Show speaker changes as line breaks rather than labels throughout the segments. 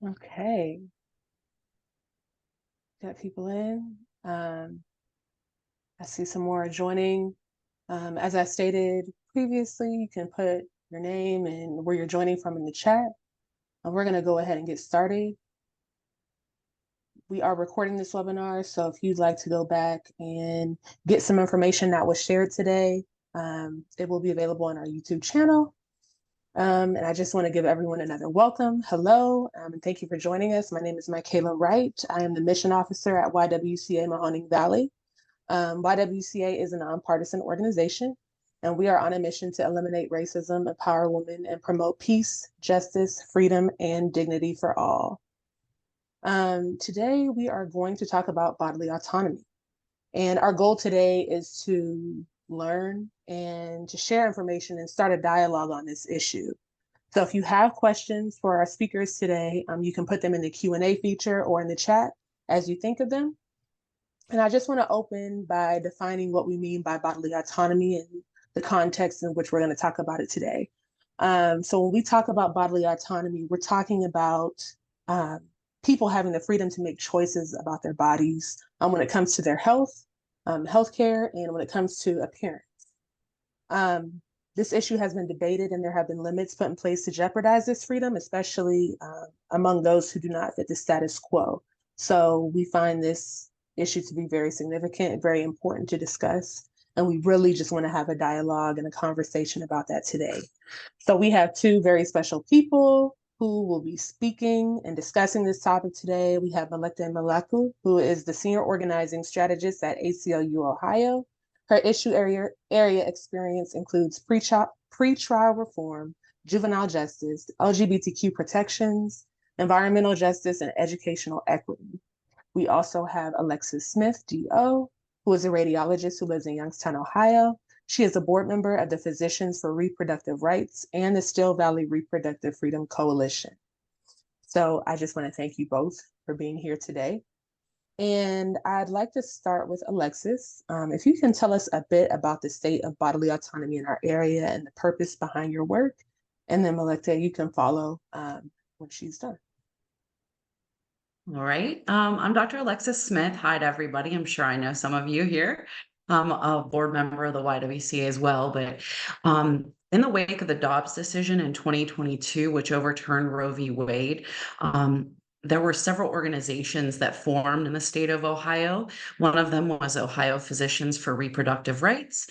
Okay, got people in. I see some more joining. As I stated previously, you can put your name and where you're joining from in the chat. And we're going to go ahead and get started. We are recording this webinar, so if you'd like to go back and get some information that was shared today, it will be available on our YouTube channel. And I just want to give everyone another welcome. Hello, and thank you for joining us. My name is Michaela Wright. I am the mission officer at YWCA Mahoning Valley. YWCA is a nonpartisan organization, and we are on a mission to eliminate racism, empower women, and promote peace, justice, freedom, and dignity for all. Today, we are going to talk about bodily autonomy. And our goal today is to learn and to share information and start a dialogue on this issue. So if you have questions for our speakers today, you can put them in the Q&A feature or in the chat as you think of them. And I just want to open by defining what we mean by bodily autonomy and the context in which we're going to talk about it today. So when we talk about bodily autonomy, we're talking about people having the freedom to make choices about their bodies when it comes to their health, healthcare, and when it comes to appearance. This issue has been debated, and there have been limits put in place to jeopardize this freedom, especially among those who do not fit the status quo. So we find this issue to be very significant and very important to discuss. And we really just want to have a dialogue and a conversation about that today. So we have two very special people who will be speaking and discussing this topic today. We have Melekte and Melaku, who is the senior organizing strategist at ACLU, Ohio. Her issue area experience includes pretrial reform, juvenile justice, LGBTQ protections, environmental justice, and educational equity. We also have Alexis Smith, DO, who is a radiologist who lives in Youngstown, Ohio. She is a board member of the Physicians for Reproductive Rights and the Still Valley Reproductive Freedom Coalition. So I just want to thank you both for being here today. And I'd like to start with Alexis. If you can tell us a bit about the state of bodily autonomy in our area and the purpose behind your work. And then Melekte, you can follow when she's done.
All right. I'm Dr. Alexis Smith. Hi to everybody. I'm sure I know some of you here. I'm a board member of the YWCA as well. But in the wake of the Dobbs decision in 2022, which overturned Roe v. Wade, there were several organizations that formed in the state of Ohio. One of them was Ohio Physicians for Reproductive Rights.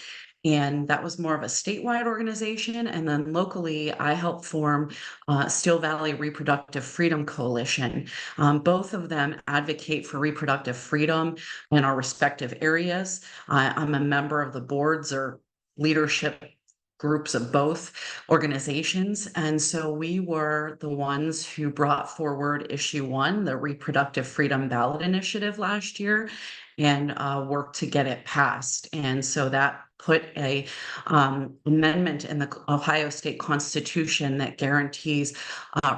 And that was more of a statewide organization. And then locally, I helped form Still Valley Reproductive Freedom Coalition. Both of them advocate for reproductive freedom in our respective areas. I'm a member of the boards or leadership groups of both organizations. And so we were the ones who brought forward issue 1, the Reproductive Freedom Ballot Initiative last year, and worked to get it passed. And so that put a amendment in the Ohio State Constitution that guarantees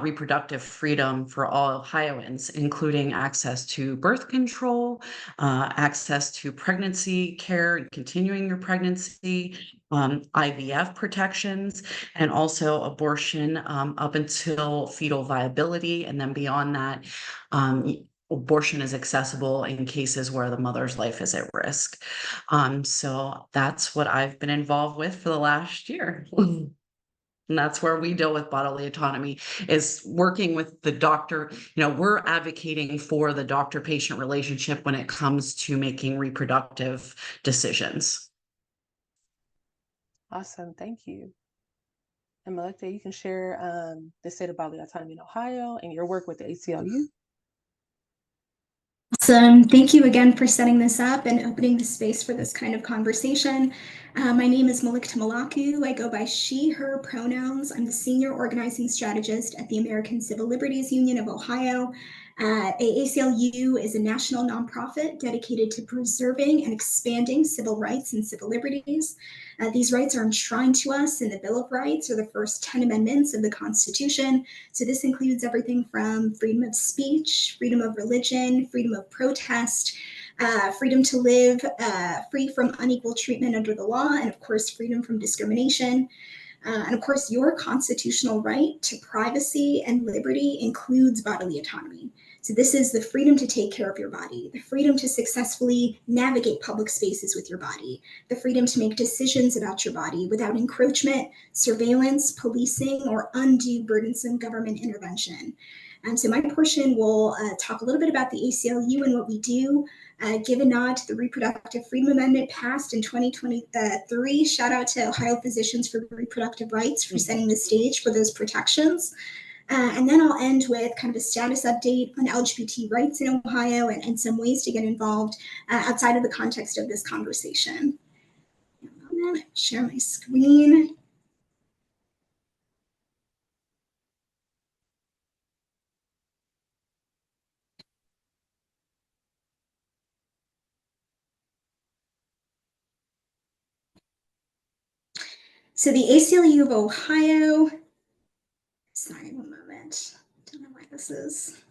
reproductive freedom for all Ohioans, including access to birth control, access to pregnancy care and continuing your pregnancy, IVF protections, and also abortion up until fetal viability. And then beyond that, abortion is accessible in cases where the mother's life is at risk. So that's what I've been involved with for the last year. And that's where we deal with bodily autonomy, is working with the doctor. We're advocating for the doctor-patient relationship when it comes to making reproductive decisions.
Awesome, thank you. And Melekte, you can share the state of bodily autonomy in Ohio and your work with the ACLU.
Awesome. Thank you again for setting this up and opening the space for this kind of conversation. My name is Melekte Melaku. I go by she, her pronouns. I'm the senior organizing strategist at the American Civil Liberties Union of Ohio. ACLU is a national nonprofit dedicated to preserving and expanding civil rights and civil liberties. These rights are enshrined to us in the Bill of Rights, or the first 10 amendments of the Constitution. So this includes everything from freedom of speech, freedom of religion, freedom of protest, freedom to live free from unequal treatment under the law, and of course, freedom from discrimination. And of course, your constitutional right to privacy and liberty includes bodily autonomy. So this is the freedom to take care of your body, the freedom to successfully navigate public spaces with your body, the freedom to make decisions about your body without encroachment, surveillance, policing, or undue burdensome government intervention. So my portion will talk a little bit about the ACLU and what we do, give a nod to the Reproductive Freedom Amendment passed in 2023. Shout out to Ohio Physicians for Reproductive Rights for setting the stage for those protections. And then I'll end with kind of a status update on LGBT rights in Ohio and some ways to get involved outside of the context of this conversation. I'm going to share my screen. So the ACLU of Ohio, sorry, one moment. Don't know why this is.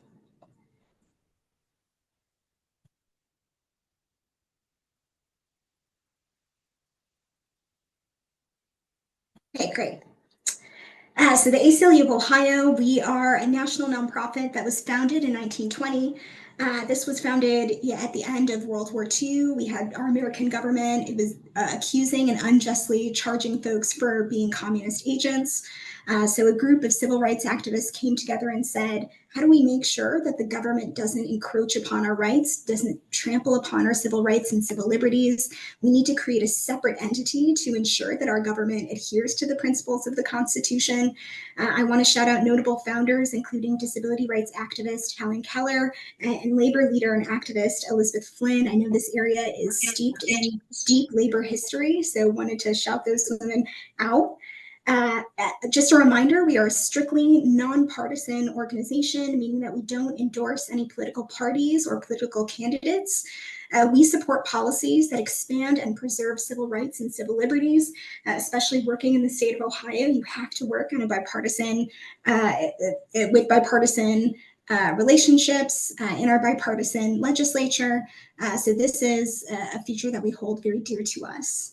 Okay, great. So the ACLU of Ohio, we are a national nonprofit that was founded in 1920. This was founded at the end of World War II. We had our American government, it was accusing and unjustly charging folks for being communist agents. So a group of civil rights activists came together and said, how do we make sure that the government doesn't encroach upon our rights, doesn't trample upon our civil rights and civil liberties? We need to create a separate entity to ensure that our government adheres to the principles of the Constitution. I want to shout out notable founders, including disability rights activist Helen Keller and labor leader and activist Elizabeth Flynn. I know this area is steeped in deep labor history, so wanted to shout those women out. Just a reminder, we are a strictly nonpartisan organization, meaning that we don't endorse any political parties or political candidates. We support policies that expand and preserve civil rights and civil liberties, especially working in the state of Ohio. You have to work on a bipartisan, with bipartisan relationships in our bipartisan legislature. So this is a feature that we hold very dear to us.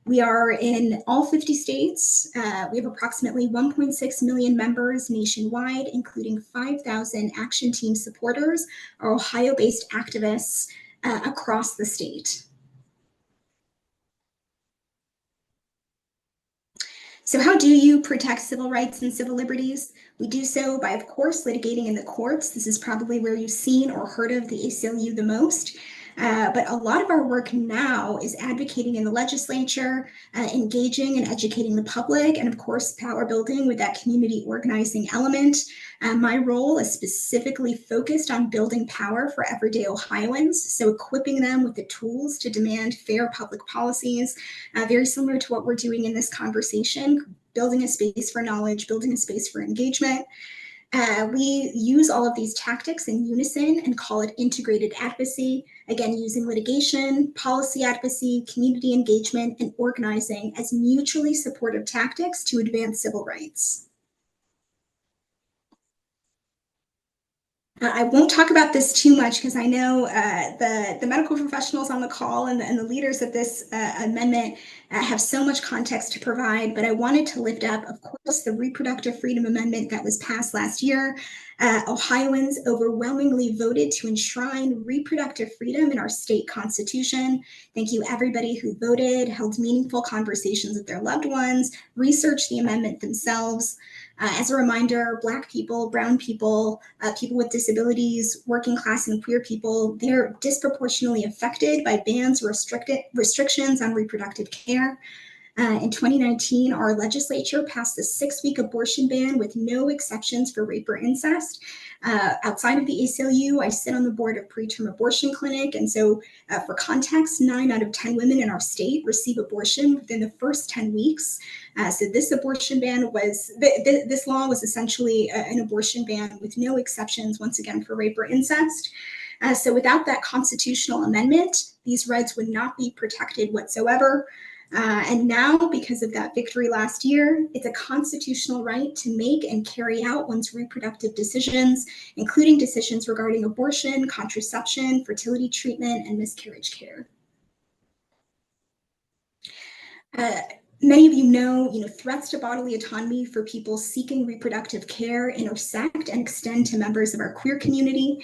We are in all 50 states. We have approximately 1.6 million members nationwide, including 5,000 Action Team supporters, or Ohio-based activists across the state. So how do you protect civil rights and civil liberties? We do so by, of course, litigating in the courts. This is probably where you've seen or heard of the ACLU the most. But a lot of our work now is advocating in the legislature, engaging and educating the public, and of course, power building with that community organizing element. My role is specifically focused on building power for everyday Ohioans, so equipping them with the tools to demand fair public policies, very similar to what we're doing in this conversation, building a space for knowledge, building a space for engagement. We use all of these tactics in unison and call it integrated advocacy, again, using litigation, policy advocacy, community engagement, and organizing as mutually supportive tactics to advance civil rights. I won't talk about this too much because I know the medical professionals on the call and the leaders of this amendment have so much context to provide, but I wanted to lift up, of course, the Reproductive Freedom Amendment that was passed last year. Ohioans overwhelmingly voted to enshrine reproductive freedom in our state constitution. Thank you everybody who voted, held meaningful conversations with their loved ones, researched the amendment themselves. As a reminder, Black people, brown people, people with disabilities, working class and queer people, they're disproportionately affected by bans or restrictions on reproductive care. In 2019, our legislature passed a 6-week abortion ban with no exceptions for rape or incest. Outside of the ACLU, I sit on the board of Preterm Abortion Clinic, and so for context, 9 out of 10 women in our state receive abortion within the first 10 weeks. So this abortion ban was, this law was essentially an abortion ban with no exceptions, once again, for rape or incest. So without that constitutional amendment, these rights would not be protected whatsoever. And now, because of that victory last year, it's a constitutional right to make and carry out one's reproductive decisions, including decisions regarding abortion, contraception, fertility treatment, and miscarriage care. Many of you know, threats to bodily autonomy for people seeking reproductive care intersect and extend to members of our queer community.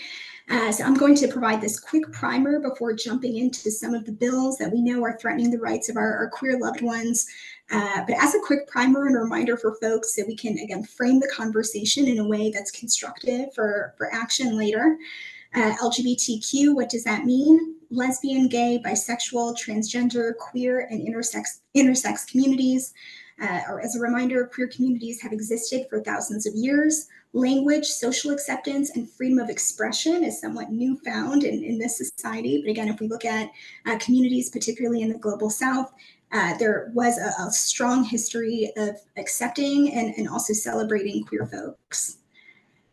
So I'm going to provide this quick primer before jumping into some of the bills that we know are threatening the rights of our queer loved ones. But as a quick primer and a reminder for folks that we can, again, frame the conversation in a way that's constructive for action later. LGBTQ, what does that mean? Lesbian, gay, bisexual, transgender, queer, and intersex communities. Or as a reminder, queer communities have existed for thousands of years. Language, social acceptance, and freedom of expression is somewhat newfound in this society. But again, if we look at communities, particularly in the global South, there was a strong history of accepting and also celebrating queer folks.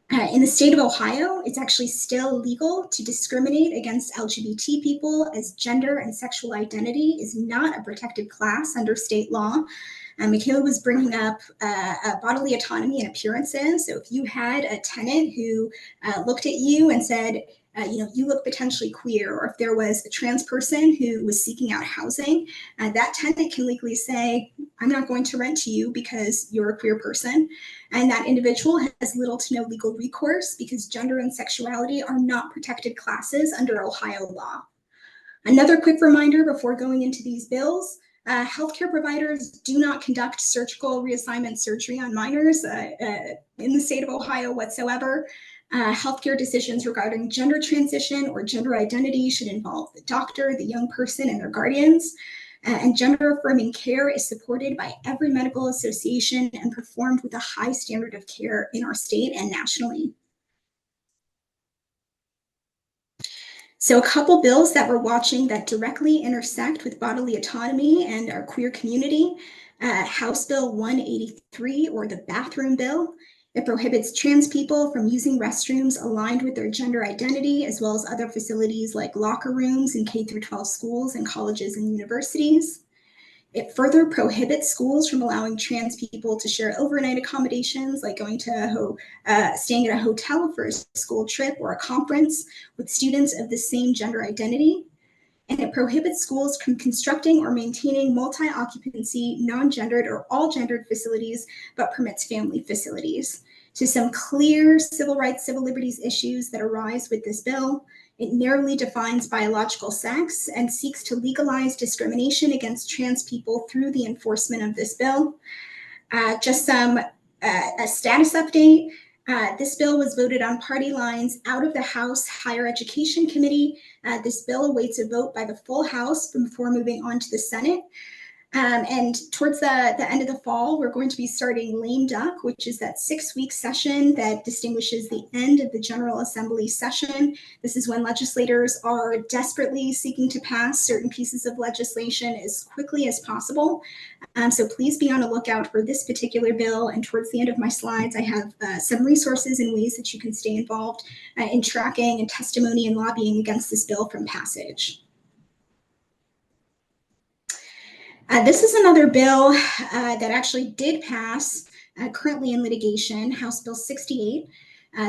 In the state of Ohio, it's actually still illegal to discriminate against LGBT people, as gender and sexual identity is not a protected class under state law. Michaela was bringing up bodily autonomy and appearances. So if you had a tenant who looked at you and said, you look potentially queer, or if there was a trans person who was seeking out housing, that tenant can legally say, I'm not going to rent to you because you're a queer person. And that individual has little to no legal recourse because gender and sexuality are not protected classes under Ohio law. Another quick reminder before going into these bills, healthcare providers do not conduct surgical reassignment surgery on minors in the state of Ohio whatsoever. Healthcare decisions regarding gender transition or gender identity should involve the doctor, the young person, and their guardians. And gender affirming care is supported by every medical association and performed with a high standard of care in our state and nationally. So a couple bills that we're watching that directly intersect with bodily autonomy and our queer community. House Bill 183, or the bathroom bill. It prohibits trans people from using restrooms aligned with their gender identity, as well as other facilities like locker rooms in K-12 schools and colleges and universities. It further prohibits schools from allowing trans people to share overnight accommodations, like going to staying at a hotel for a school trip or a conference with students of the same gender identity. And it prohibits schools from constructing or maintaining multi-occupancy, non-gendered or all-gendered facilities, but permits family facilities. So some clear civil rights, civil liberties issues that arise with this bill. It narrowly defines biological sex and seeks to legalize discrimination against trans people through the enforcement of this bill. Just some a status update. This bill was voted on party lines out of the House Higher Education Committee. This bill awaits a vote by the full House before moving on to the Senate. And towards the end of the fall, we're going to be starting Lame Duck, which is that 6-week session that distinguishes the end of the General Assembly session. This is when legislators are desperately seeking to pass certain pieces of legislation as quickly as possible. So please be on the lookout for this particular bill. And towards the end of my slides, I have some resources and ways that you can stay involved in tracking and testimony and lobbying against this bill from passage. This is another bill that actually did pass, currently in litigation, House Bill 68.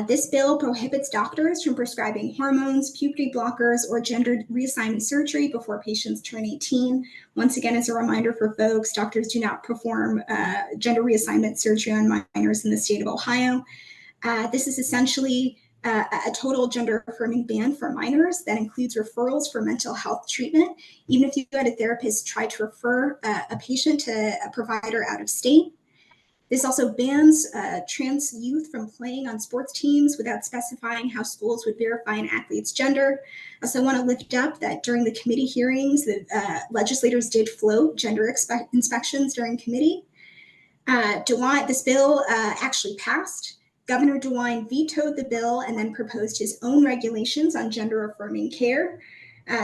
This bill prohibits doctors from prescribing hormones, puberty blockers, or gender reassignment surgery before patients turn 18. Once again, as a reminder for folks, doctors do not perform gender reassignment surgery on minors in the state of Ohio. This is essentially a total gender affirming ban for minors that includes referrals for mental health treatment, even if you had a therapist try to refer a patient to a provider out of state. This also bans trans youth from playing on sports teams without specifying how schools would verify an athlete's gender. I also want to lift up that during the committee hearings, the legislators did float gender inspections during committee. This bill actually passed. Governor DeWine vetoed the bill and then proposed his own regulations on gender-affirming care.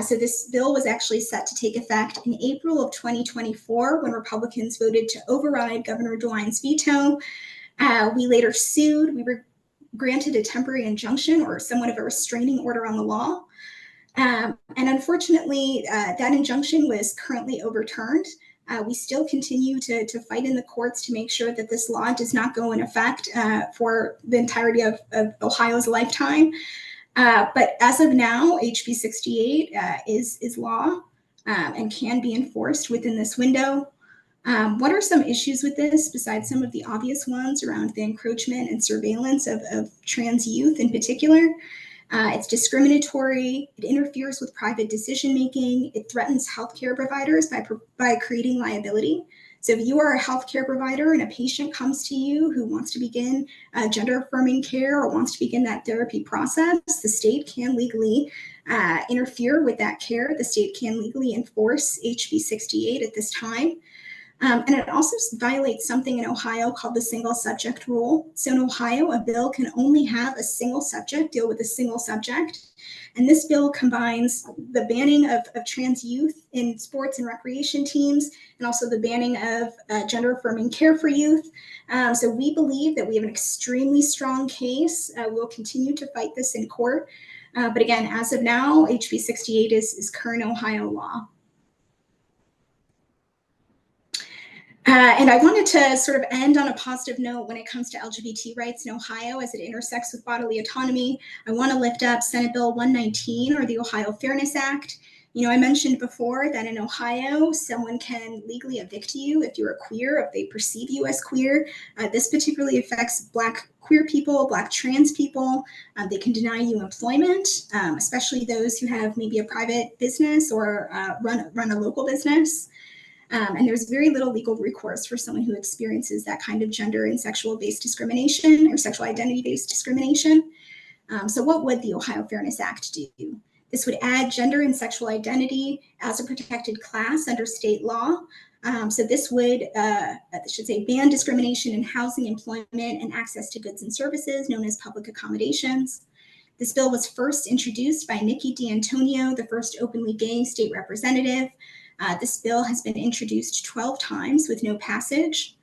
So this bill was actually set to take effect in April of 2024 when Republicans voted to override Governor DeWine's veto. We later sued. We were granted a temporary injunction or somewhat of a restraining order on the law. And unfortunately, that injunction was currently overturned. We still continue to fight in the courts to make sure that this law does not go in effect for the entirety of Ohio's lifetime. But as of now, HB 68 is law and can be enforced within this window. What are some issues with this besides some of the obvious ones around the encroachment and surveillance of trans youth in particular? It's discriminatory, it interferes with private decision making, it threatens healthcare providers by creating liability. So if you are a healthcare provider and a patient comes to you who wants to begin gender affirming care or wants to begin that therapy process, the state can legally interfere with that care. The state can legally enforce HB 68 at this time. And it also violates something in Ohio called the single subject rule. So in Ohio, a bill can only have a single subject, deal with a single subject. And this bill combines the banning of trans youth in sports and recreation teams, and also the banning of gender affirming care for youth. So we believe that we have an extremely strong case. We'll continue to fight this in court. But again, as of now, HB 68 is current Ohio law. And I wanted to sort of end on a positive note when it comes to LGBT rights in Ohio as it intersects with bodily autonomy. I want to lift up Senate Bill 119, or the Ohio Fairness Act. You know, I mentioned before that in Ohio, someone can legally evict you if you're queer, if they perceive you as queer. This particularly affects Black queer people, Black trans people. They can deny you employment, especially those who have maybe a private business or run a local business. And there's very little legal recourse for someone who experiences that kind of gender and sexual-based discrimination or sexual identity-based discrimination. So what would the Ohio Fairness Act do? This would add gender and sexual identity as a protected class under state law. So this would, I should say, ban discrimination in housing, employment, and access to goods and services known as public accommodations. This bill was first introduced by Nikki D'Antonio, the first openly gay state representative. This bill has been introduced 12 times with no passage.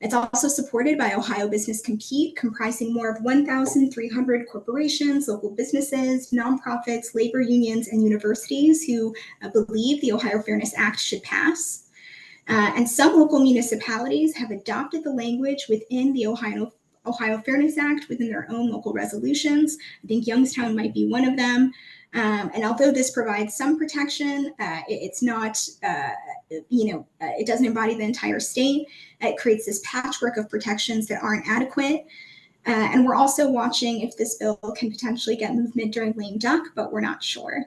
It's also supported by Ohio Business Compete, comprising more of 1,300 corporations, local businesses, nonprofits, labor unions, and universities who believe the Ohio Fairness Act should pass. And some local municipalities have adopted the language within the Ohio Fairness Act within their own local resolutions. I think Youngstown might be one of them. And although this provides some protection, it's not, it doesn't embody the entire state. It creates this patchwork of protections that aren't adequate. And we're also watching if this bill can potentially get movement during lame duck, but we're not sure.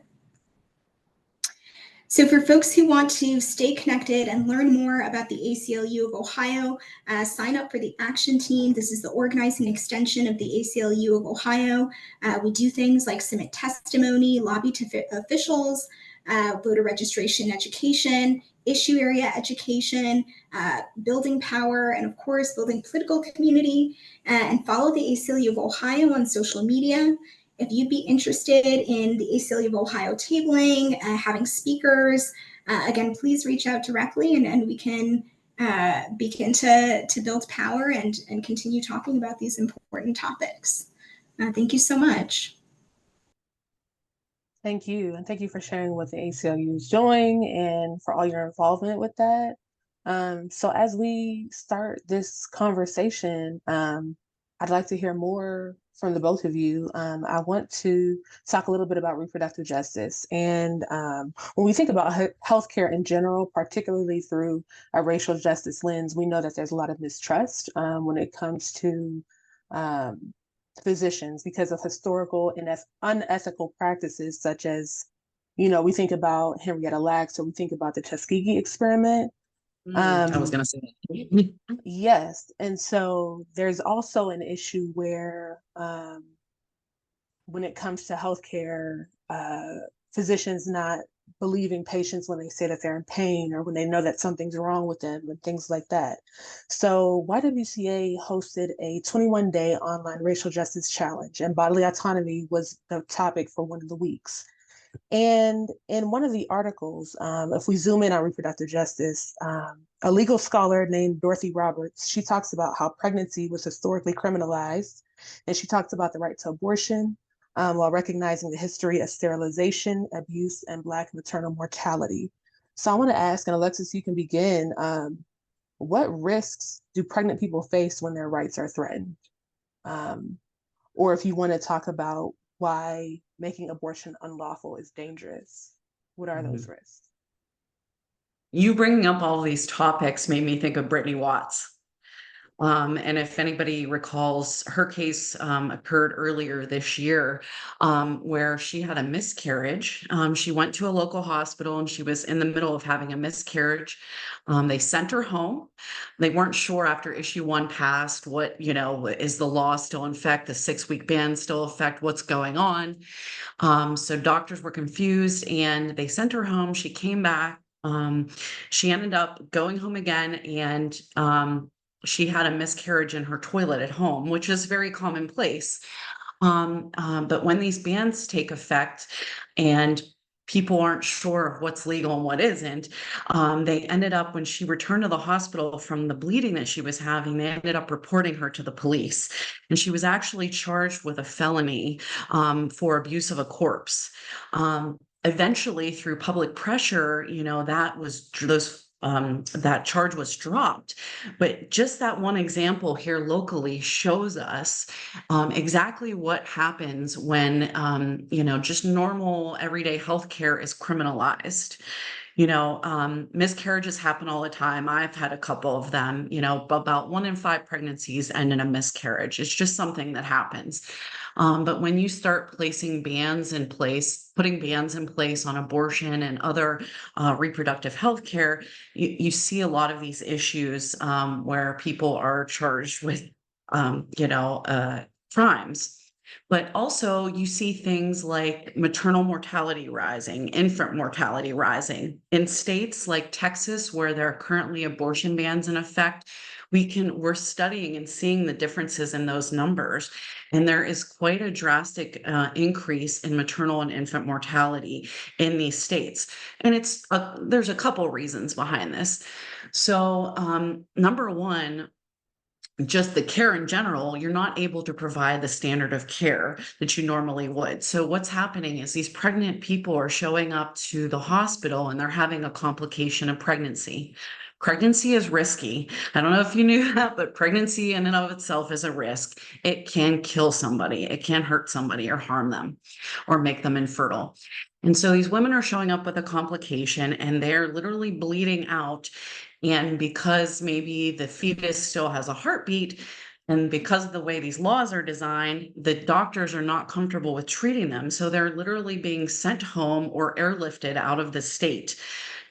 So for folks who want to stay connected and learn more about the ACLU of Ohio, sign up for the action team. This is the organizing extension of the ACLU of Ohio. We do things like submit testimony, lobby to officials, voter registration education, issue area education, building power, and of course, building political community, and follow the ACLU of Ohio on social media. If you'd be interested in the ACLU of Ohio tabling, having speakers, again, please reach out directly and we can begin to build power and continue talking about these important topics. Thank you so much.
Thank you. And thank you for sharing what the ACLU is doing and for all your involvement with that. So as we start this conversation, I'd like to hear more from the both of you. I want to talk a little bit about reproductive justice. And when we think about healthcare in general, particularly through a racial justice lens, we know that there's a lot of mistrust when it comes to physicians because of historical and unethical practices such as, we think about Henrietta Lacks, or we think about the Tuskegee experiment.
I was going to say that.
Yes. And so there's also an issue where when it comes to healthcare, physicians not believing patients when they say that they're in pain or when they know that something's wrong with them and things like that. So YWCA hosted a 21-day online racial justice challenge, and bodily autonomy was the topic for one of the weeks. And in one of the articles, if we zoom in on reproductive justice, a legal scholar named Dorothy Roberts, she talks about how pregnancy was historically criminalized, and she talks about the right to abortion while recognizing the history of sterilization, abuse, and Black maternal mortality. So I want to ask, and Alexis, you can begin, what risks do pregnant people face when their rights are threatened? Or if you want to talk about why making abortion unlawful is dangerous, what are those risks?
you bringing up all these topics made me think of Brittany Watts. And if anybody recalls, her case occurred earlier this year, where she had a miscarriage. She went to a local hospital and she was in the middle of having a miscarriage. They sent her home. They weren't sure after issue 1 passed what, is the law still in effect, the 6-week ban still in effect, what's going on. So doctors were confused and they sent her home. She came back. She ended up going home again, and she had a miscarriage in her toilet at home, which is very commonplace. But when these bans take effect and people aren't sure of what's legal and what isn't, they ended up, when she returned to the hospital from the bleeding that she was having, they ended up reporting her to the police. And she was actually charged with a felony for abuse of a corpse. Eventually, through public pressure, that charge was dropped. But just that one example here locally shows us exactly what happens when just normal everyday healthcare is criminalized. Miscarriages happen all the time. I've had a couple of them. About 1 in 5 pregnancies end in a miscarriage. It's just something that happens. But when you start putting bans in place on abortion and other reproductive health care, you see a lot of these issues where people are charged with, crimes. But also you see things like maternal mortality rising, infant mortality rising. In states like Texas, where there are currently abortion bans in effect, we're studying and seeing the differences in those numbers. And there is quite a drastic increase in maternal and infant mortality in these states. And there's a couple reasons behind this. So number one, just the care in general, you're not able to provide the standard of care that you normally would. So what's happening is these pregnant people are showing up to the hospital and they're having a complication of pregnancy. Pregnancy is risky. I don't know if you knew that, but pregnancy in and of itself is a risk. It can kill somebody. It can hurt somebody or harm them or make them infertile. And so these women are showing up with a complication and they're literally bleeding out. And because maybe the fetus still has a heartbeat, and because of the way these laws are designed, the doctors are not comfortable with treating them. So they're literally being sent home or airlifted out of the state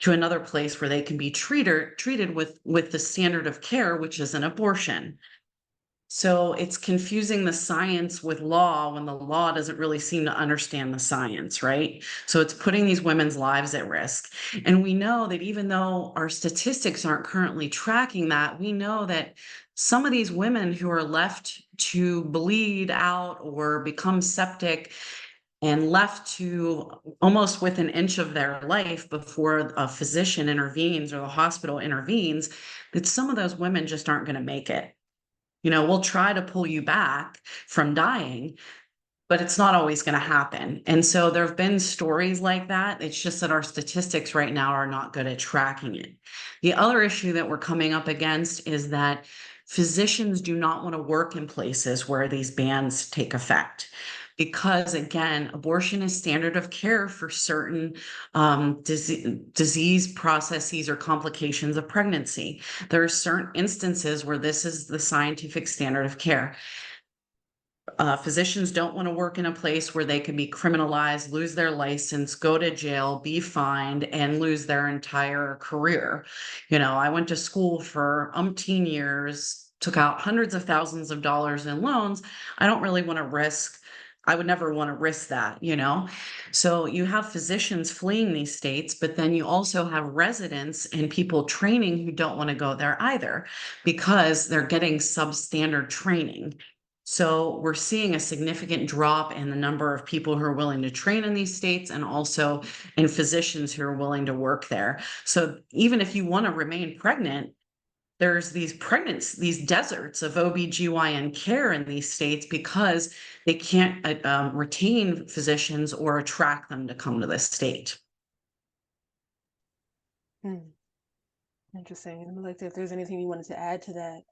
to another place where they can be treated with the standard of care, which is an abortion. So it's confusing the science with law when the law doesn't really seem to understand the science, right? So it's putting these women's lives at risk. And we know that even though our statistics aren't currently tracking that, we know that some of these women who are left to bleed out or become septic and left to almost within an inch of their life before a physician intervenes or the hospital intervenes, that some of those women just aren't going to make it. We'll try to pull you back from dying, but it's not always going to happen. And so there have been stories like that. It's just that our statistics right now are not good at tracking it. The other issue that we're coming up against is that physicians do not want to work in places where these bans take effect. Because again, abortion is standard of care for certain disease processes or complications of pregnancy. There are certain instances where this is the scientific standard of care. Physicians don't want to work in a place where they can be criminalized, lose their license, go to jail, be fined, and lose their entire career. I went to school for umpteen years, took out hundreds of thousands of dollars in loans. I would never want to risk that, So you have physicians fleeing these states, but then you also have residents and people training who don't want to go there either because they're getting substandard training. So we're seeing a significant drop in the number of people who are willing to train in these states and also in physicians who are willing to work there. So even if you want to remain pregnant, there's these deserts of OBGYN care in these states because they can't retain physicians or attract them to come to this state.
Interesting. And Melekte, if there's anything you wanted to add to that.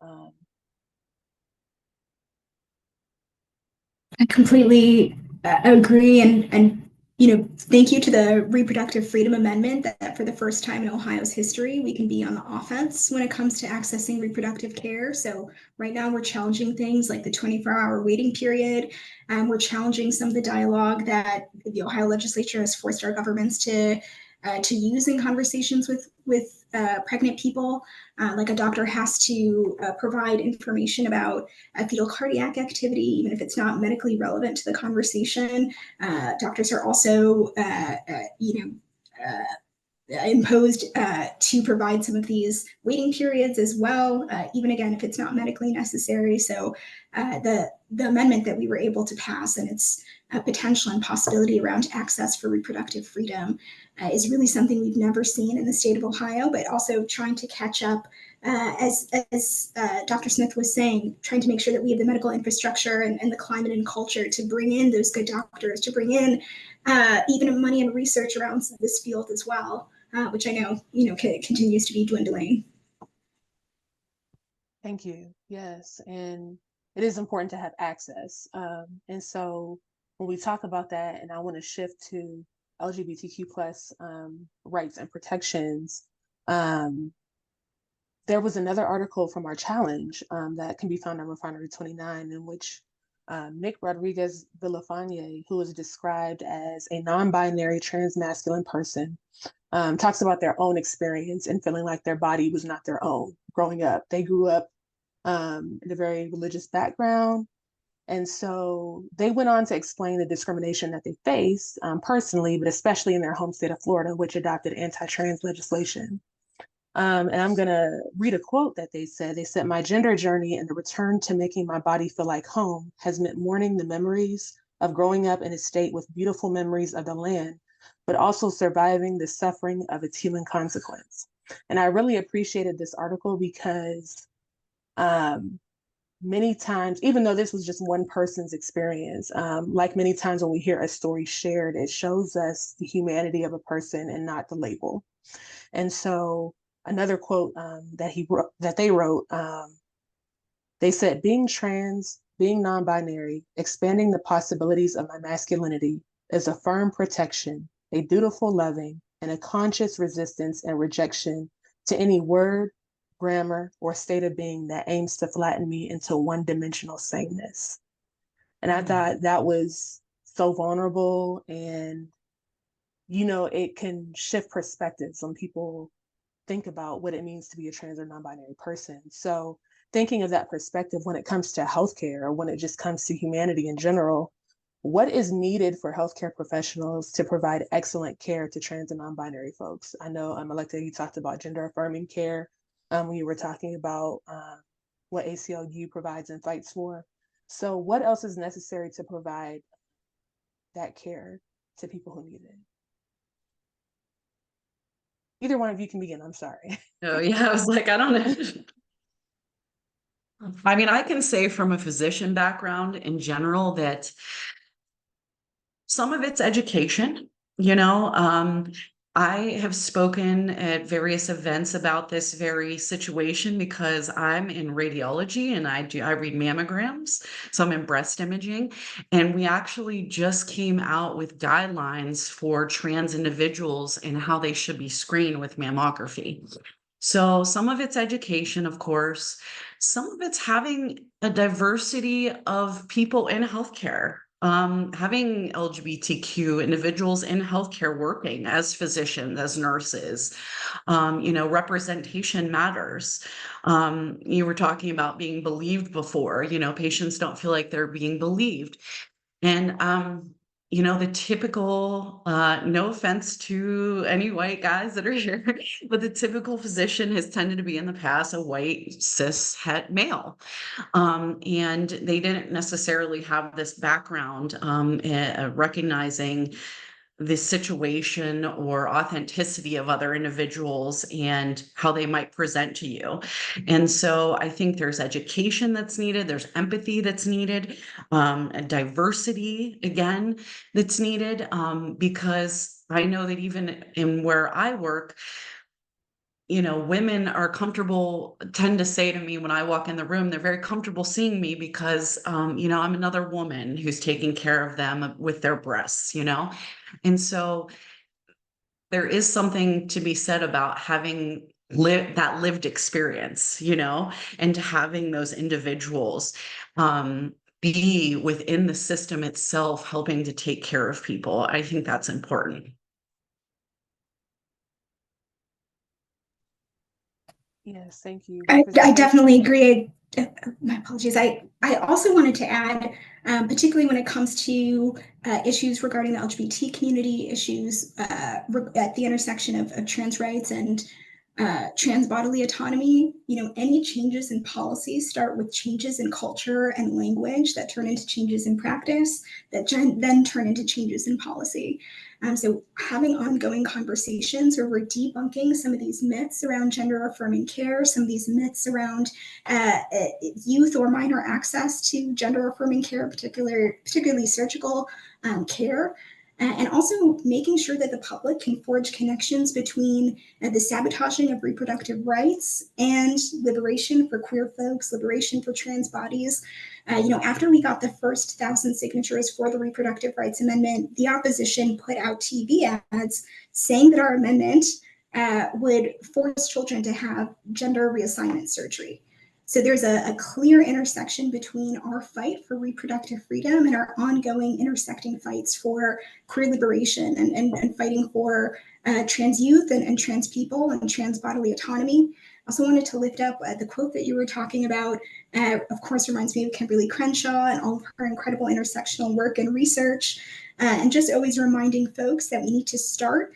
I completely agree. And Thank you to the Reproductive Freedom Amendment that for the first time in Ohio's history, we can be on the offense when it comes to accessing reproductive care. So right now we're challenging things like the 24-hour waiting period. We're challenging some of the dialogue that the Ohio legislature has forced our governments to use in conversations with pregnant people. Like a doctor has to provide information about fetal cardiac activity, even if it's not medically relevant to the conversation. Doctors are also, imposed to provide some of these waiting periods as well, even again if it's not medically necessary. So the amendment that we were able to pass and its potential and possibility around access for reproductive freedom is really something we've never seen in the state of Ohio, but also trying to catch up, as Dr. Smith was saying, trying to make sure that we have the medical infrastructure and the climate and culture to bring in those good doctors, to bring in even money and research around this field as well, which I know, continues to be dwindling.
Thank you. Yes, and it is important to have access. And so when we talk about that, and I want to shift to LGBTQ plus rights and protections, there was another article from our challenge that can be found on Refinery 29, in which Nick Rodriguez Villafane, who is described as a non-binary transmasculine person, talks about their own experience and feeling like their body was not their own growing up. They grew up in a very religious background. And so they went on to explain the discrimination that they faced personally, but especially in their home state of Florida, which adopted anti-trans legislation. And I'm going to read a quote that they said. They said, "My gender journey and the return to making my body feel like home has meant mourning the memories of growing up in a state with beautiful memories of the land, but also surviving the suffering of its human consequence." And I really appreciated this article because many times, even though this was just one person's experience, like many times when we hear a story shared, it shows us the humanity of a person and not the label. And so another quote that they wrote, they said, "Being trans, being non-binary, expanding the possibilities of my masculinity is a firm protection, a dutiful loving, and a conscious resistance and rejection to any word, grammar, or state of being that aims to flatten me into one-dimensional sameness." And I thought that was so vulnerable, and it can shift perspectives when people think about what it means to be a trans or non-binary person. So thinking of that perspective when it comes to healthcare, or when it just comes to humanity in general, what is needed for healthcare professionals to provide excellent care to trans and non-binary folks? I know, Melekte, you talked about gender affirming care when you were talking about what ACLU provides and fights for. So what else is necessary to provide that care to people who need it? Either one of you can begin. I'm sorry.
Oh, yeah. I was like, I don't know. I mean, I can say from a physician background in general that some of it's education. I have spoken at various events about this very situation because I'm in radiology and I read mammograms, so I'm in breast imaging, and we actually just came out with guidelines for trans individuals and how they should be screened with mammography. So some of it's education, of course. Some of it's having a diversity of people in healthcare, having LGBTQ individuals in healthcare working as physicians, as nurses. Representation matters. You were talking about being believed before. Patients don't feel like they're being believed. And the typical, no offense to any white guys that are here, but the typical physician has tended to be in the past a white cis het male. And they didn't necessarily have this background recognizing the situation or authenticity of other individuals and how they might present to you. And so I think there's education that's needed, there's empathy that's needed, and diversity again that's needed, because I know that even in where I work, women are comfortable, tend to say to me when I walk in the room, they're very comfortable seeing me because, I'm another woman who's taking care of them with their breasts, And so there is something to be said about having that lived experience, and to having those individuals be within the system itself, helping to take care of people. I think that's important.
Yes, thank you.
I definitely agree. My apologies. I also wanted to add, particularly when it comes to issues regarding the LGBT community, issues at the intersection of trans rights and trans bodily autonomy. Any changes in policy start with changes in culture and language that turn into changes in practice, that then turn into changes in policy. So having ongoing conversations where we're debunking some of these myths around gender affirming care, some of these myths around youth or minor access to gender affirming care, particularly surgical care, and also making sure that the public can forge connections between the sabotaging of reproductive rights and liberation for queer folks, liberation for trans bodies. After we got the first 1,000 signatures for the Reproductive Rights Amendment, the opposition put out TV ads saying that our amendment would force children to have gender reassignment surgery. So there's a clear intersection between our fight for reproductive freedom and our ongoing intersecting fights for queer liberation and fighting for trans youth and trans people and trans bodily autonomy. I also wanted to lift up the quote that you were talking about, of course, reminds me of Kimberly Crenshaw and all of her incredible intersectional work and research, and just always reminding folks that we need to start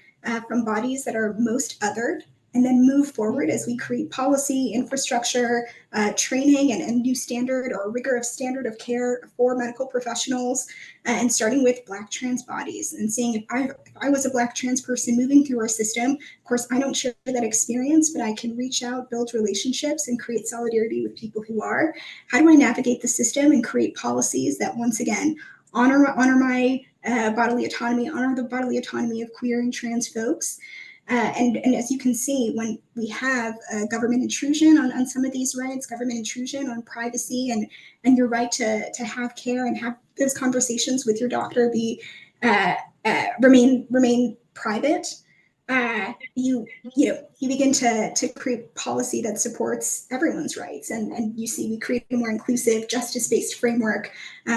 from bodies that are most othered and then move forward as we create policy, infrastructure, training, and new standard or rigor of standard of care for medical professionals, and starting with Black trans bodies and seeing if I was a Black trans person moving through our system. Of course, I don't share that experience, but I can reach out, build relationships, and create solidarity with people who are. How do I navigate the system and create policies that, once again, honor my bodily autonomy, honor the bodily autonomy of queer and trans folks? And as you can see, when we have government intrusion on some of these rights, government intrusion on privacy and your right to have care and have those conversations with your doctor remain private, you begin to create policy that supports everyone's rights. And you see, we create a more inclusive, justice-based framework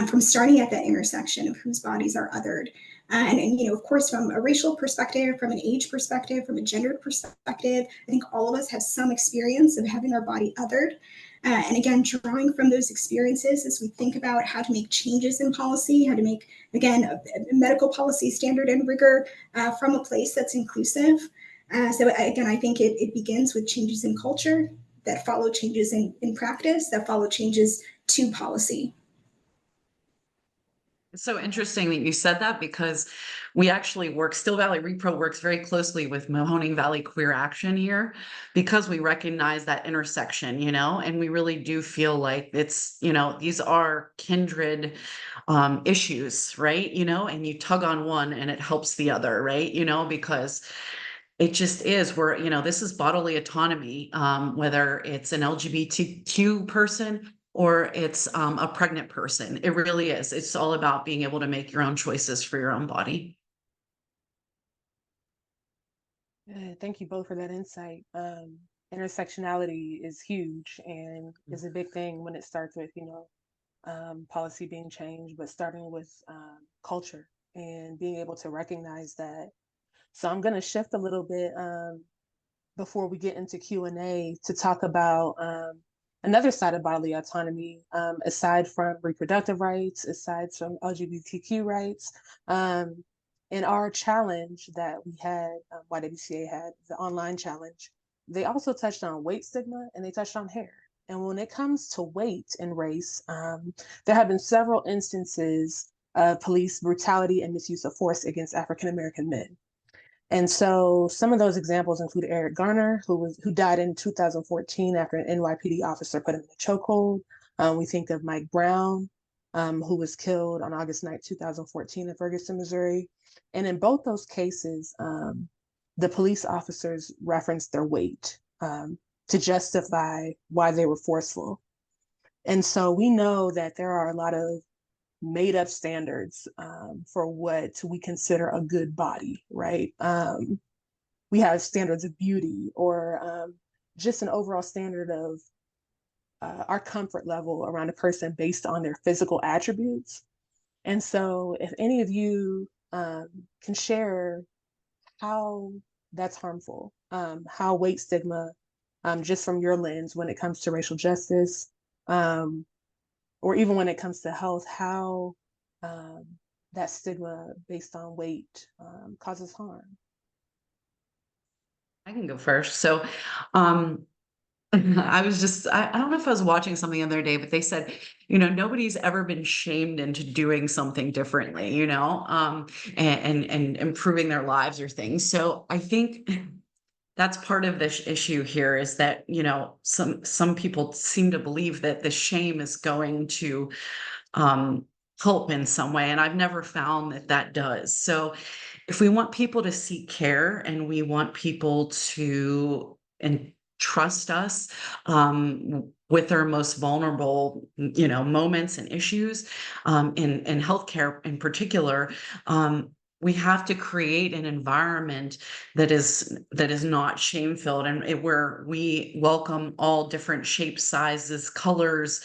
from starting at that intersection of whose bodies are othered. And of course, from a racial perspective, from an age perspective, from a gender perspective, I think all of us have some experience of having our body othered. And again, drawing from those experiences as we think about how to make changes in policy, how to make, again, a medical policy standard and rigor from a place that's inclusive. So again, I think it begins with changes in culture that follow changes in practice, that follow changes to policy.
It's so interesting that you said that, because we actually Still Valley Repro works very closely with Mahoning Valley Queer Action here, because we recognize that intersection, and we really do feel like it's, these are kindred issues, right? And you tug on one and it helps the other, right? Because it just is this is bodily autonomy, whether it's an LGBTQ person or it's a pregnant person. It really is. It's all about being able to make your own choices for your own body.
Thank you both for that insight. Intersectionality is huge and is a big thing when it starts with, policy being changed, but starting with culture and being able to recognize that. So I'm going to shift a little bit before we get into Q&A to talk about another side of bodily autonomy, aside from reproductive rights, aside from LGBTQ rights. In our challenge that we had, YWCA had, the online challenge, they also touched on weight stigma and they touched on hair. And when it comes to weight and race, there have been several instances of police brutality and misuse of force against African-American men. And so some of those examples include Eric Garner, who died in 2014 after an NYPD officer put him in a chokehold. We think of Mike Brown, who was killed on August 9th, 2014 in Ferguson, Missouri. And in both those cases, the police officers referenced their weight to justify why they were forceful. And so we know that there are a lot of made up standards for what we consider a good body, right? We have standards of beauty or just an overall standard of our comfort level around a person based on their physical attributes. And so if any of you can share how that's harmful, how weight stigma, just from your lens when it comes to racial justice, or even when it comes to health, how that stigma based on weight causes harm.
I can go first. So, I don't know if I was watching something the other day, but they said, nobody's ever been shamed into doing something differently, and improving their lives or things. So I think that's part of this issue here is that, some people seem to believe that the shame is going to help in some way. And I've never found that that does. So if we want people to seek care and we want people to trust us with their most vulnerable, moments and issues in healthcare in particular, we have to create an environment that is not shame-filled and where we welcome all different shapes, sizes, colors,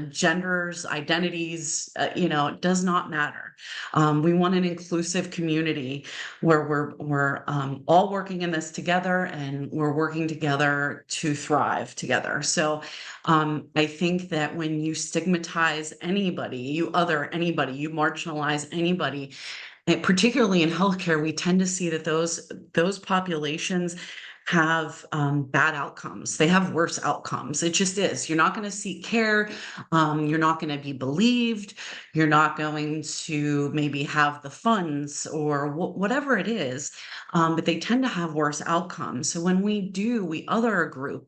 genders, identities, it does not matter. We want an inclusive community where we're all working in this together and we're working together to thrive together. So I think that when you stigmatize anybody, you marginalize anybody, and particularly in healthcare, we tend to see that those populations have bad outcomes. They have worse outcomes. It just is. You're not going to seek care. You're not going to be believed. You're not going to maybe have the funds or whatever it is. But they tend to have worse outcomes. So when we other a group,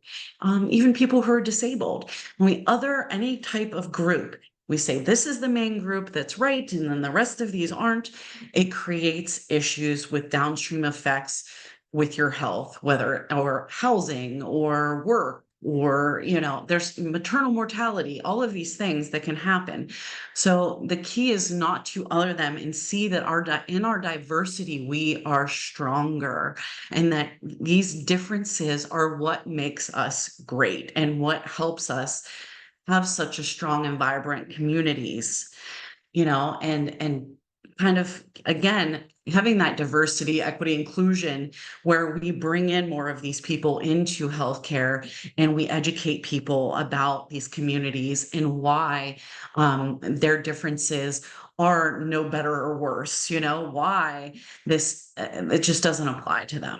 even people who are disabled, when we other any type of group, we say this is the main group that's right, and then the rest of these aren't. It creates issues with downstream effects with your health, whether or housing or work, or there's maternal mortality, all of these things that can happen. So the key is not to other them and see that in our diversity we are stronger, and that these differences are what makes us great and what helps us have such a strong and vibrant communities, and kind of, again, having that diversity, equity, inclusion, where we bring in more of these people into healthcare and we educate people about these communities and why their differences are no better or worse, why this, it just doesn't apply to them.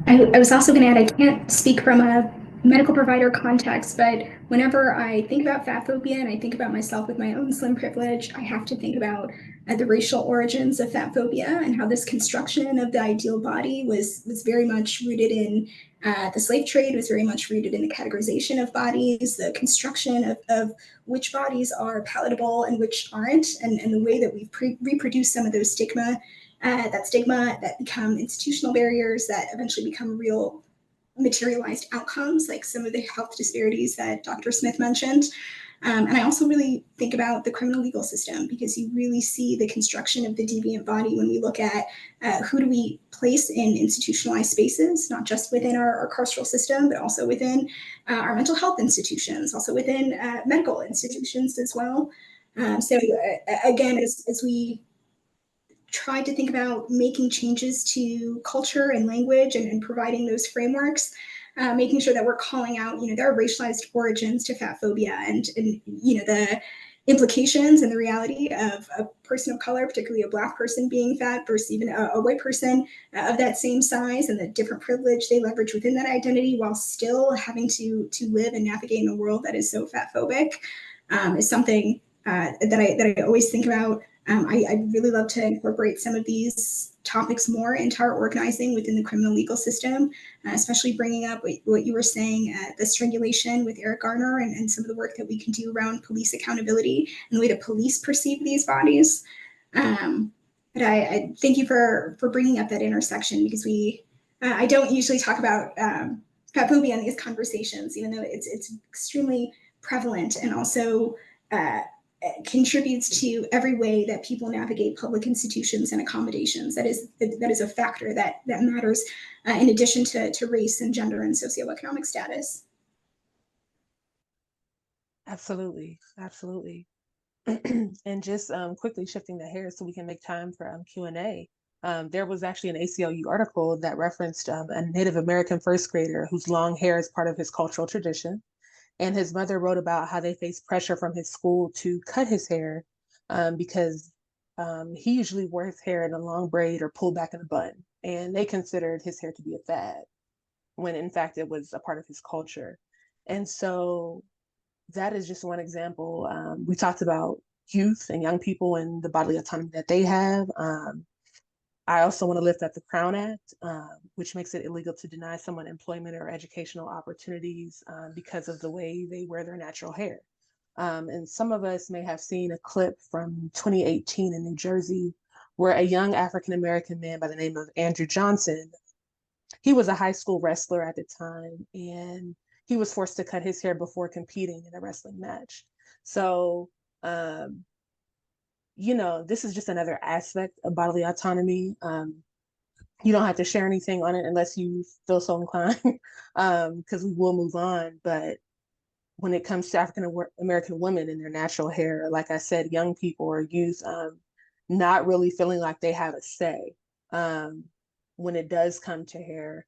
I was also going to add, I can't speak from a medical provider context, but whenever I think about fat phobia and I think about myself with my own slim privilege, I have to think about the racial origins of fat phobia and how this construction of the ideal body was very much rooted in the slave trade, was very much rooted in the categorization of bodies, the construction of which bodies are palatable and which aren't, and the way that we've reproduced some of those stigma that become institutional barriers that eventually become real materialized outcomes, like some of the health disparities that Dr. Smith mentioned. And I also really think about the criminal legal system, because you really see the construction of the deviant body when we look at who do we place in institutionalized spaces, not just within our carceral system, but also within our mental health institutions, also within medical institutions as well. So again, as we tried to think about making changes to culture and language and providing those frameworks, making sure that we're calling out, there are racialized origins to fat phobia and the implications and the reality of a person of color, particularly a Black person being fat versus even a white person of that same size, and the different privilege they leverage within that identity while still having to live and navigate in a world that is so fat phobic, is something that I always think about. I'd really love to incorporate some of these topics more into our organizing within the criminal legal system, especially bringing up what you were saying, the strangulation with Eric Garner and some of the work that we can do around police accountability and the way that police perceive these bodies. But I thank you for bringing up that intersection, because I don't usually talk about fat phobia in these conversations, even though it's extremely prevalent, and also contributes to every way that people navigate public institutions and accommodations. That is a factor that matters, in addition to race and gender and socioeconomic status.
Absolutely, absolutely. And just quickly shifting the hair so we can make time for Q&A. There was actually an ACLU article that referenced a Native American first grader whose long hair is part of his cultural tradition. And his mother wrote about how they faced pressure from his school to cut his hair because he usually wore his hair in a long braid or pulled back in a bun. And they considered his hair to be a fad, when in fact it was a part of his culture. And so that is just one example. We talked about youth and young people and the bodily autonomy that they have. I also want to lift up the Crown Act, which makes it illegal to deny someone employment or educational opportunities because of the way they wear their natural hair. And some of us may have seen a clip from 2018 in New Jersey, where a young African-American man by the name of Andrew Johnson, he was a high school wrestler at the time, and he was forced to cut his hair before competing in a wrestling match. So, this is just another aspect of bodily autonomy. You don't have to share anything on it unless you feel so inclined, because we will move on. But when it comes to African American women and their natural hair, like I said, young people or youth not really feeling like they have a say when it does come to hair.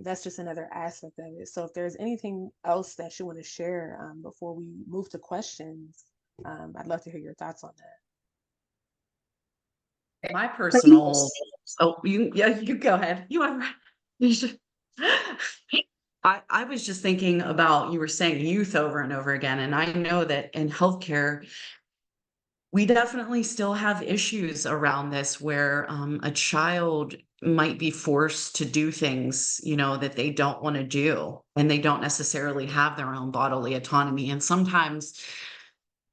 That's just another aspect of it. So if there's anything else that you want to share before we move to questions, I'd love to hear your thoughts on that.
My personal, you go ahead. You should. I was just thinking about, you were saying youth over and over again, and I know that in healthcare, we definitely still have issues around this where a child might be forced to do things, that they don't want to do, and they don't necessarily have their own bodily autonomy. And sometimes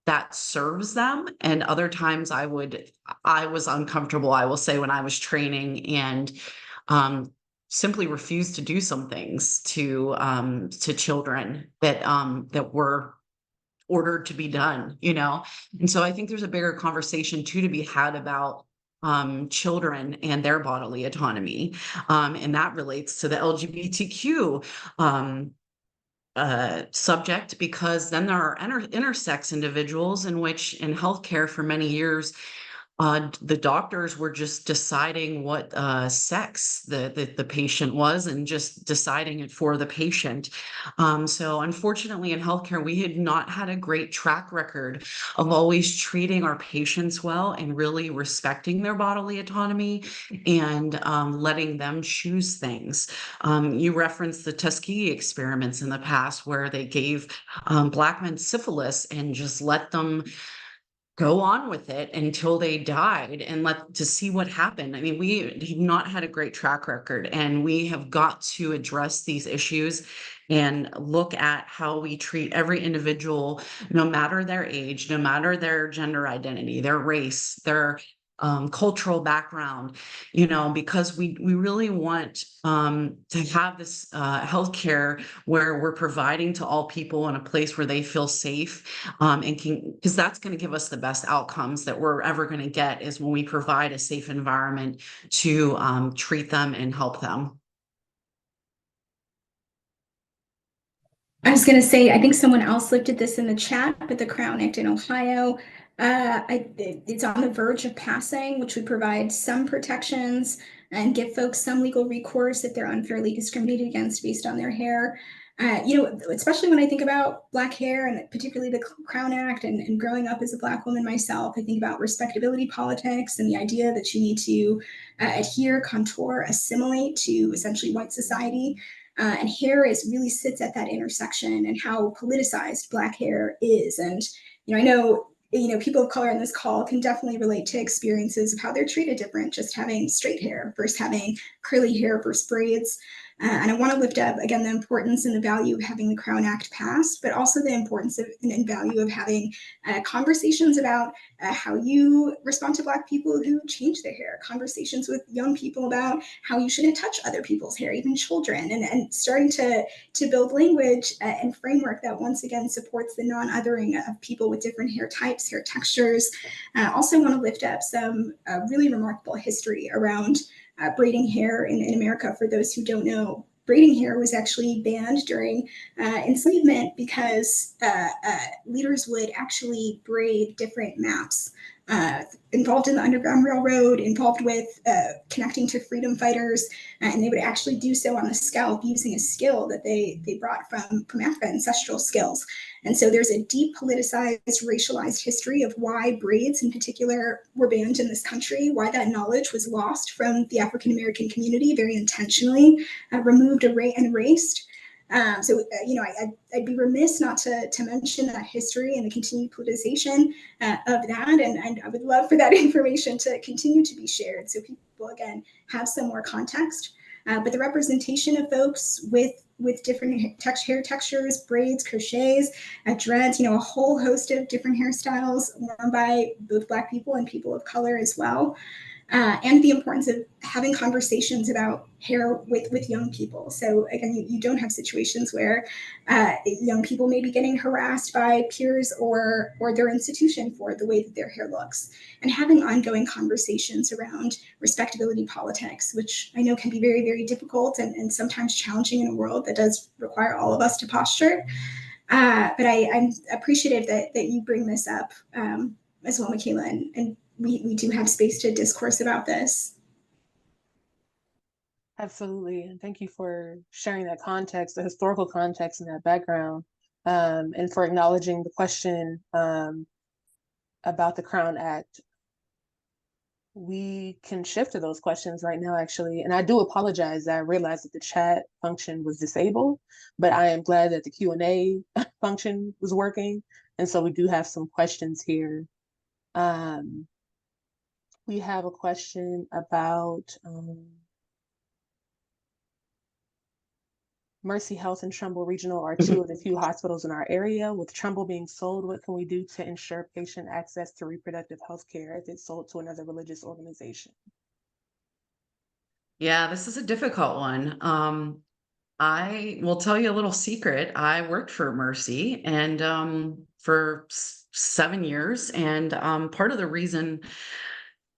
that serves them. And other times I was uncomfortable, I will say, when I was training, and simply refused to do some things to children that were ordered to be done, And so I think there's a bigger conversation too to be had about children and their bodily autonomy. And that relates to the LGBTQ subject, because then there are intersex individuals in which, in healthcare for many years, the doctors were just deciding what sex the patient was, and just deciding it for the patient. So unfortunately, in healthcare, we had not had a great track record of always treating our patients well and really respecting their bodily autonomy, and letting them choose things. You referenced the Tuskegee experiments in the past, where they gave Black men syphilis and just let them go on with it until they died, and to see what happened. I mean, we have not had a great track record, and we have got to address these issues and look at how we treat every individual, no matter their age, no matter their gender identity, their race, their cultural background, because we really want to have this healthcare where we're providing to all people in a place where they feel safe, because that's going to give us the best outcomes that we're ever going to get, is when we provide a safe environment to treat them and help them.
I was going to say, I think someone else looked at this in the chat, but the Crown Act in Ohio, it's on the verge of passing, which would provide some protections and give folks some legal recourse if they're unfairly discriminated against based on their hair. Especially when I think about Black hair, and particularly the Crown Act, and growing up as a Black woman myself, I think about respectability politics and the idea that you need to adhere, contour, assimilate to essentially white society. And hair really sits at that intersection, and how politicized Black hair is. And, I know, people of color in this call can definitely relate to experiences of how they're treated different, just having straight hair versus having curly hair versus braids. And I want to lift up, again, the importance and the value of having the Crown Act passed, but also the importance of and value of having conversations about how you respond to Black people who change their hair, conversations with young people about how you shouldn't touch other people's hair, even children, and starting to build language and framework that once again supports the non-othering of people with different hair types, hair textures. Also want to lift up some really remarkable history around braiding hair in America. For those who don't know, braiding hair was actually banned during enslavement because leaders would actually braid different maps involved in the Underground Railroad, involved with connecting to freedom fighters, and they would actually do so on the scalp using a skill that they brought from Africa, ancestral skills. And so there's a deep politicized, racialized history of why braids in particular were banned in this country, why that knowledge was lost from the African American community very intentionally, removed and erased. I'd be remiss not to mention that history and the continued politicization of that. And I would love for that information to continue to be shared so people, again, have some more context. But the representation of folks with different hair textures, braids, crochets, dreads, a whole host of different hairstyles worn by both Black people and people of color as well. And the importance of having conversations about hair with young people. So again, you don't have situations where young people may be getting harassed by peers or their institution for the way that their hair looks. And having ongoing conversations around respectability politics, which I know can be very, very difficult and sometimes challenging in a world that does require all of us to posture. But I'm appreciative that you bring this up as well, Michaela, and we do have space to discourse about this.
Absolutely. And thank you for sharing that context, the historical context and that background, and for acknowledging the question about the Crown Act. We can shift to those questions right now, actually. And I do apologize. I realized that the chat function was disabled, but I am glad that the Q&A function was working. And so we do have some questions here. We have a question about Mercy Health and Trumbull Regional are two of the few hospitals in our area. With Trumbull being sold, what can we do to ensure patient access to reproductive health care if it's sold to another religious organization?
Yeah, this is a difficult one. I will tell you a little secret. I worked for Mercy and for 7 years. And part of the reason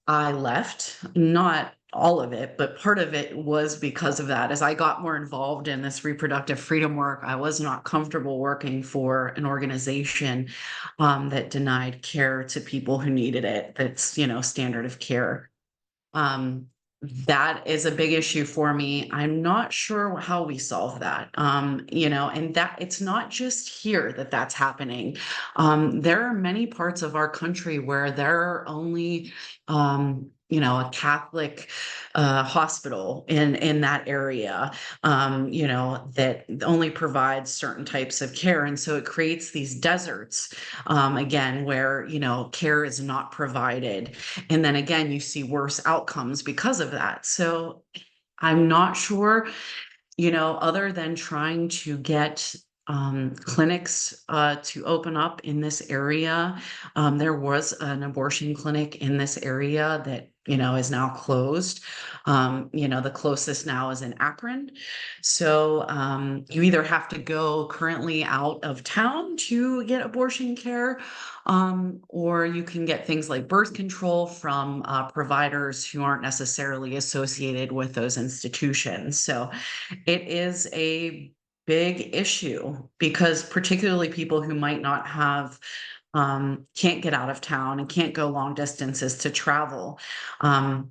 I left, not all of it, but part of it was because of that. As I got more involved in this reproductive freedom work, I was not comfortable working for an organization that denied care to people who needed it. That's, standard of care. That is a big issue for me. I'm not sure how we solve that. And that it's not just here that that's happening. There are many parts of our country where there are only, a Catholic hospital in that area, that only provides certain types of care. And so it creates these deserts, again, where, care is not provided. And then again, you see worse outcomes because of that. So I'm not sure, other than trying to get clinics to open up in this area. There was an abortion clinic in this area that, is now closed. The closest now is in Akron. So you either have to go currently out of town to get abortion care, or you can get things like birth control from providers who aren't necessarily associated with those institutions. So it is a big issue because particularly people who might not have can't get out of town and can't go long distances to travel. Right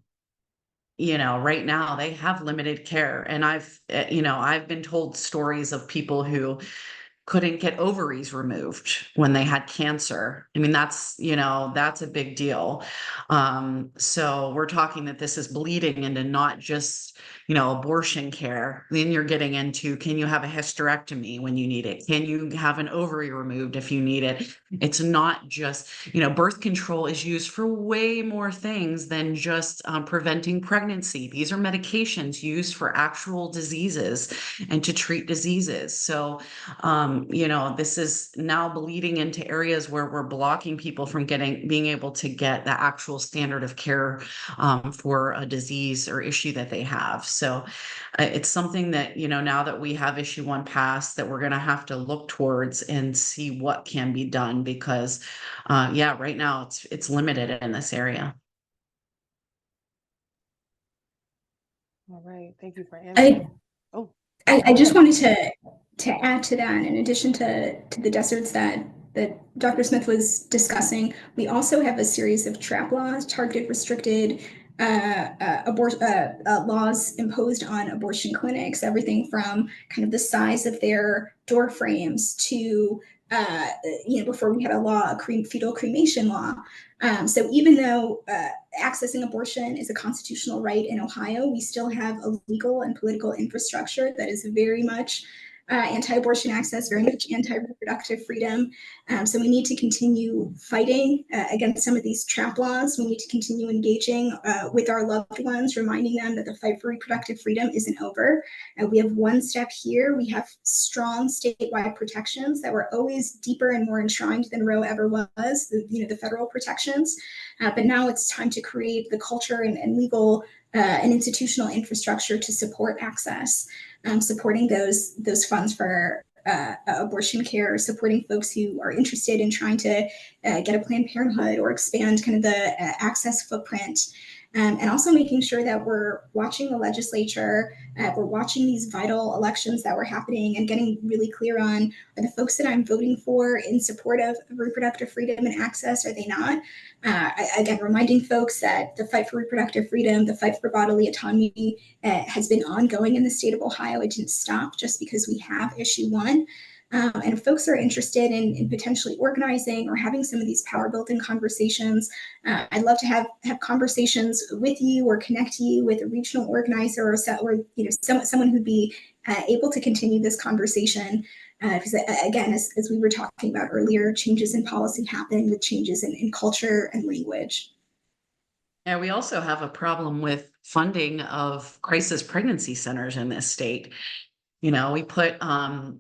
now they have limited care, and I've been told stories of people who couldn't get ovaries removed when they had cancer. I mean, that's a big deal. So we're talking that this is bleeding into not just, abortion care. Then you're getting into, can you have a hysterectomy when you need it? Can you have an ovary removed if you need it? It's not just, birth control is used for way more things than just preventing pregnancy. These are medications used for actual diseases and to treat diseases. So, this is now bleeding into areas where we're blocking people from being able to get the actual standard of care for a disease or issue that they have. So it's something that, now that we have issue 1 passed, that we're going to have to look towards and see what can be done, because right now it's limited in this area.
All right, thank you for answering.
I just wanted to add to that, in addition to the deserts that Dr. Smith was discussing, we also have a series of trap laws, targeted, restricted laws imposed on abortion clinics, everything from kind of the size of their door frames to, before we had a law, a fetal cremation law. So even though accessing abortion is a constitutional right in Ohio, we still have a legal and political infrastructure that is very much anti-abortion access, very much anti-reproductive freedom. So we need to continue fighting against some of these trap laws. We need to continue engaging with our loved ones, reminding them that the fight for reproductive freedom isn't over. We have one step here. We have strong statewide protections that were always deeper and more enshrined than Roe ever was, the federal protections. But now it's time to create the culture and legal and institutional infrastructure to support access, supporting those funds for abortion care, supporting folks who are interested in trying to get a Planned Parenthood or expand kind of the access footprint. And also making sure that we're watching the legislature, we're watching these vital elections that were happening and getting really clear on, are the folks that I'm voting for in support of reproductive freedom and access, are they not? Again, reminding folks that the fight for reproductive freedom, the fight for bodily autonomy has been ongoing in the state of Ohio. It didn't stop just because we have issue 1. And if folks are interested in potentially organizing or having some of these power building conversations, I'd love to have conversations with you or connect you with a regional organizer or someone who'd be able to continue this conversation. Because again, as we were talking about earlier, changes in policy happen with changes in culture and language.
Yeah, we also have a problem with funding of crisis pregnancy centers in this state. We put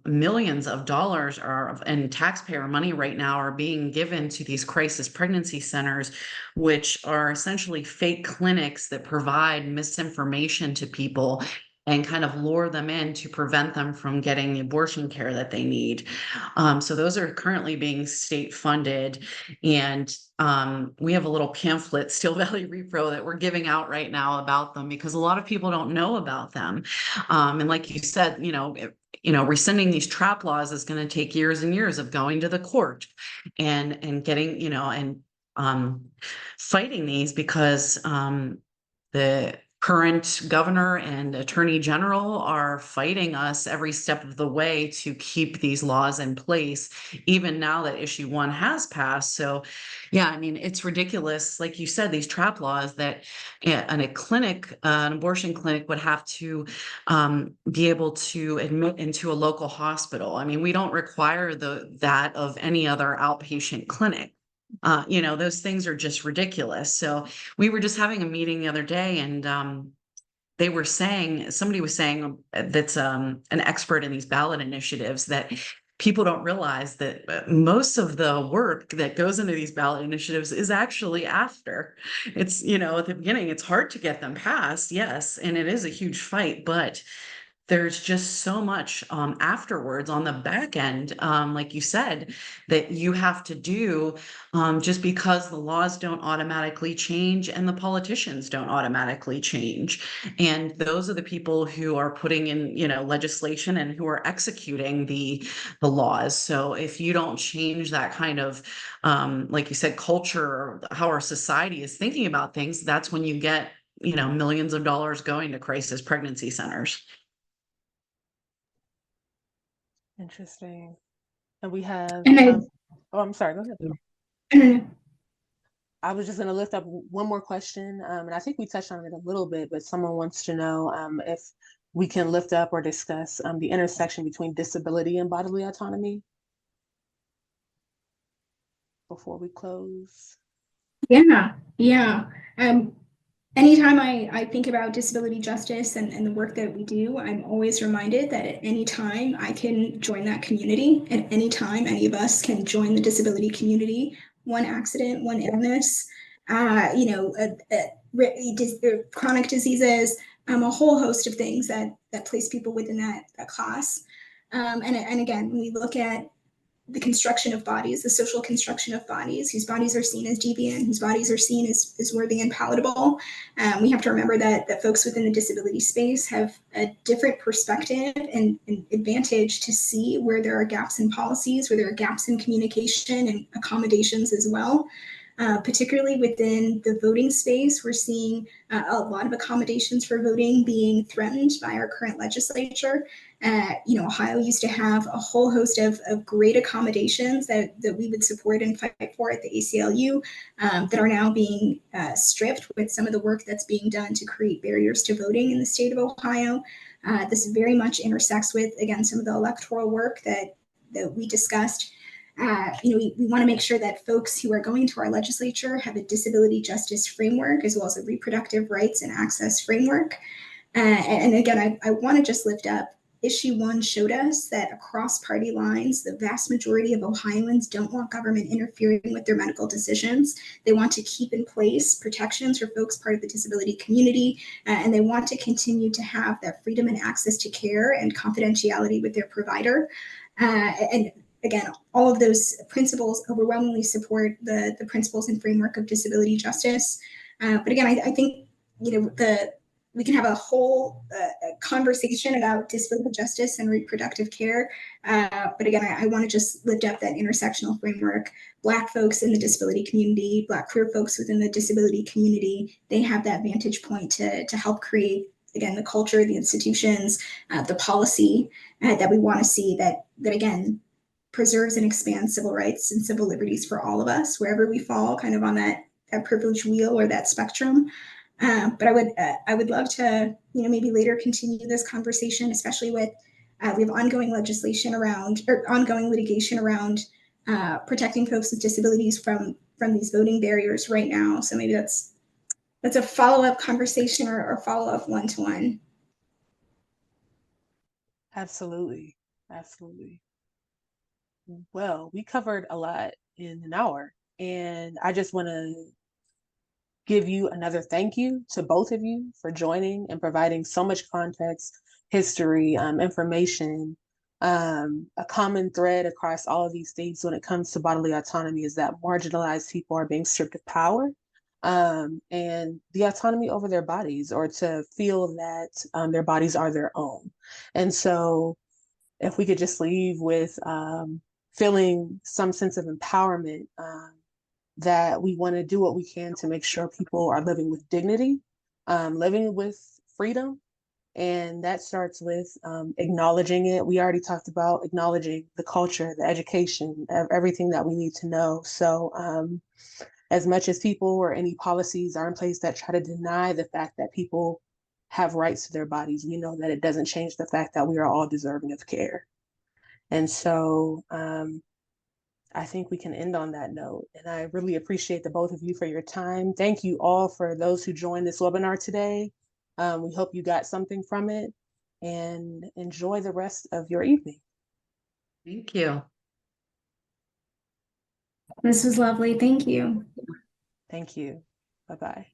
millions of dollars and taxpayer money right now are being given to these crisis pregnancy centers, which are essentially fake clinics that provide misinformation to people and kind of lure them in to prevent them from getting the abortion care that they need. So those are currently being state funded. And we have a little pamphlet, Steel Valley Repro, that we're giving out right now about them, because a lot of people don't know about them. And like you said, rescinding these trap laws is going to take years and years of going to the court and getting, fighting these, because the current governor and attorney general are fighting us every step of the way to keep these laws in place, even now that issue 1 has passed. So yeah, I mean, it's ridiculous. Like you said, these trap laws that an abortion clinic would have to be able to admit into a local hospital. I mean, we don't require that of any other outpatient clinic. Those things are just ridiculous. So we were just having a meeting the other day, and somebody was saying that's an expert in these ballot initiatives, that people don't realize that most of the work that goes into these ballot initiatives is actually after. It's, at the beginning, it's hard to get them passed. Yes. And it is a huge fight, but there's just so much afterwards on the back end, like you said, that you have to do, just because the laws don't automatically change and the politicians don't automatically change. And those are the people who are putting in, legislation and who are executing the laws. So if you don't change that kind of, like you said, culture, or how our society is thinking about things, that's when you get, millions of dollars going to crisis pregnancy centers.
Interesting. And we have,
And
I'm sorry, go ahead.
I
I was just going to lift up one more question, and I think we touched on it a little bit, but someone wants to know if we can lift up or discuss the intersection between disability and bodily autonomy before we close.
Yeah. Anytime I think about disability justice and the work that we do, I'm always reminded that at any time I can join that community. At any time, any of us can join the disability community. One accident, one illness, chronic diseases, a whole host of things that place people within that class. And again, when we look at the construction of bodies, the social construction of bodies, whose bodies are seen as deviant, whose bodies are seen as worthy and palatable. We have to remember that folks within the disability space have a different perspective and advantage to see where there are gaps in policies, where there are gaps in communication and accommodations as well. Particularly within the voting space, we're seeing a lot of accommodations for voting being threatened by our current legislature. Ohio used to have a whole host of great accommodations that we would support and fight for at the ACLU that are now being stripped with some of the work that's being done to create barriers to voting in the state of Ohio. This very much intersects with, again, some of the electoral work that we discussed. We want to make sure that folks who are going to our legislature have a disability justice framework as well as a reproductive rights and access framework. And again, I want to just lift up issue 1 showed us that across party lines, the vast majority of Ohioans don't want government interfering with their medical decisions. They want to keep in place protections for folks part of the disability community, and they want to continue to have that freedom and access to care and confidentiality with their provider. And again, all of those principles overwhelmingly support the principles and framework of disability justice. But again, I think we can have a whole conversation about disability justice and reproductive care. But again, I want to just lift up that intersectional framework. Black folks in the disability community, Black queer folks within the disability community, they have that vantage point to help create, again, the culture, the institutions, the policy that we want to see that again, preserves and expands civil rights and civil liberties for all of us, wherever we fall kind of on that privilege wheel or that spectrum. But I would love to, maybe later continue this conversation, especially with, we have ongoing legislation around, or ongoing litigation around protecting folks with disabilities from these voting barriers right now. So maybe that's a follow-up conversation or follow-up one-to-one.
Absolutely. Well, we covered a lot in an hour, and I just want to give you another thank you to both of you for joining and providing so much context, history, information. A common thread across all of these states when it comes to bodily autonomy is that marginalized people are being stripped of power and the autonomy over their bodies, or to feel that their bodies are their own. And so if we could just leave with feeling some sense of empowerment, that we want to do what we can to make sure people are living with dignity, living with freedom. And that starts with acknowledging it. We already talked about acknowledging the culture, the education, everything that we need to know. So as much as people or any policies are in place that try to deny the fact that people have rights to their bodies, we know that it doesn't change the fact that we are all deserving of care. And so I think we can end on that note. And I really appreciate the both of you for your time. Thank you all for those who joined this webinar today. We hope you got something from it, and enjoy the rest of your evening.
Thank you.
This was lovely. Thank you.
Thank you. Bye-bye.